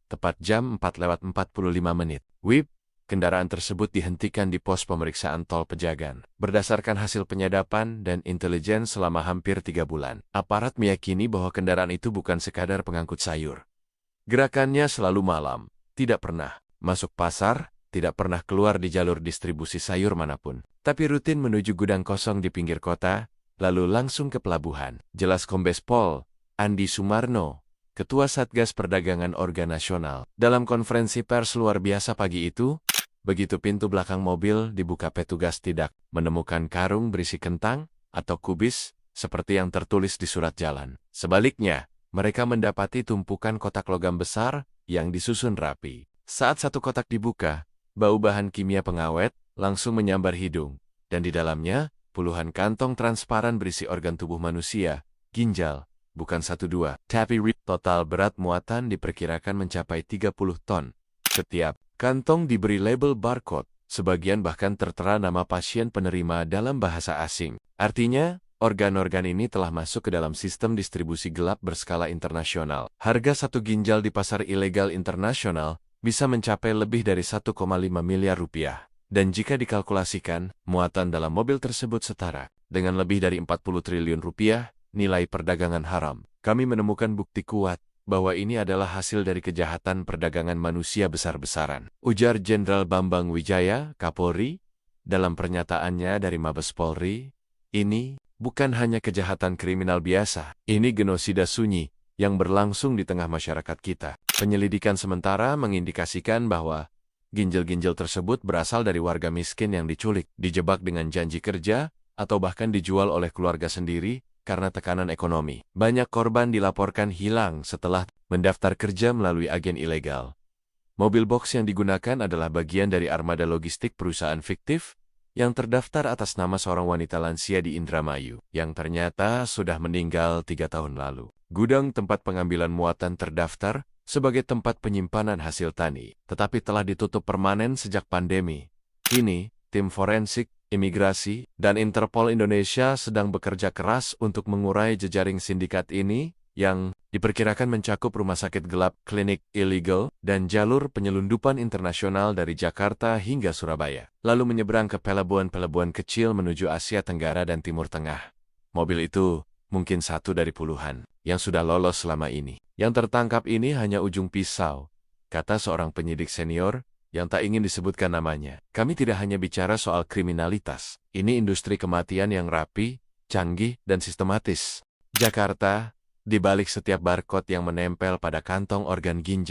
tepat jam 4:45. WIB, kendaraan tersebut dihentikan di pos pemeriksaan tol Pejagan. Berdasarkan hasil penyadapan dan intelijen selama hampir 3 bulan, aparat meyakini bahwa kendaraan itu bukan sekadar pengangkut sayur. Gerakannya selalu malam, tidak pernah masuk pasar, tidak pernah keluar di jalur distribusi sayur manapun, tapi rutin menuju gudang kosong di pinggir kota, lalu langsung ke pelabuhan. Jelas Kombes Pol Andi Sumarno, Ketua Satgas Perdagangan Organ Nasional, dalam konferensi pers luar biasa pagi itu. Begitu pintu belakang mobil dibuka, petugas tidak menemukan karung berisi kentang atau kubis seperti yang tertulis di surat jalan. Sebaliknya, mereka mendapati tumpukan kotak logam besar yang disusun rapi. Saat satu kotak dibuka, bau bahan kimia pengawet langsung menyambar hidung, dan di dalamnya puluhan kantong transparan berisi organ tubuh manusia, ginjal, bukan 1-2, tapi total berat muatan diperkirakan mencapai 30 ton. Setiap kantong diberi label barcode, sebagian bahkan tertera nama pasien penerima dalam bahasa asing. Artinya, organ-organ ini telah masuk ke dalam sistem distribusi gelap berskala internasional. Harga satu ginjal di pasar ilegal internasional bisa mencapai lebih dari 1,5 miliar rupiah. Dan jika dikalkulasikan, muatan dalam mobil tersebut setara dengan lebih dari 40 triliun rupiah nilai perdagangan haram. Kami menemukan bukti kuat bahwa ini adalah hasil dari kejahatan perdagangan manusia besar-besaran, ujar Jenderal Bambang Wijaya, Kapolri, dalam pernyataannya dari Mabes Polri. Ini bukan hanya kejahatan kriminal biasa, ini genosida sunyi yang berlangsung di tengah masyarakat kita. Penyelidikan sementara mengindikasikan bahwa ginjal-ginjal tersebut berasal dari warga miskin yang diculik, dijebak dengan janji kerja, atau bahkan dijual oleh keluarga sendiri karena tekanan ekonomi. Banyak korban dilaporkan hilang setelah mendaftar kerja melalui agen ilegal. Mobil box yang digunakan adalah bagian dari armada logistik perusahaan fiktif yang terdaftar atas nama seorang wanita lansia di Indramayu, yang ternyata sudah meninggal 3 tahun lalu. Gudang tempat pengambilan muatan terdaftar sebagai tempat penyimpanan hasil tani, tetapi telah ditutup permanen sejak pandemi. Kini, tim forensik, imigrasi, dan Interpol Indonesia sedang bekerja keras untuk mengurai jejaring sindikat ini yang diperkirakan mencakup rumah sakit gelap, klinik ilegal, dan jalur penyelundupan internasional dari Jakarta hingga Surabaya, lalu menyeberang ke pelabuhan-pelabuhan kecil menuju Asia Tenggara dan Timur Tengah. Mobil itu mungkin satu dari puluhan yang sudah lolos selama ini. Yang tertangkap ini hanya ujung pisau, kata seorang penyidik senior yang tak ingin disebutkan namanya. Kami tidak hanya bicara soal kriminalitas. Ini industri kematian yang rapi, canggih, dan sistematis. Jakarta, di balik setiap barcode yang menempel pada kantong organ ginjal,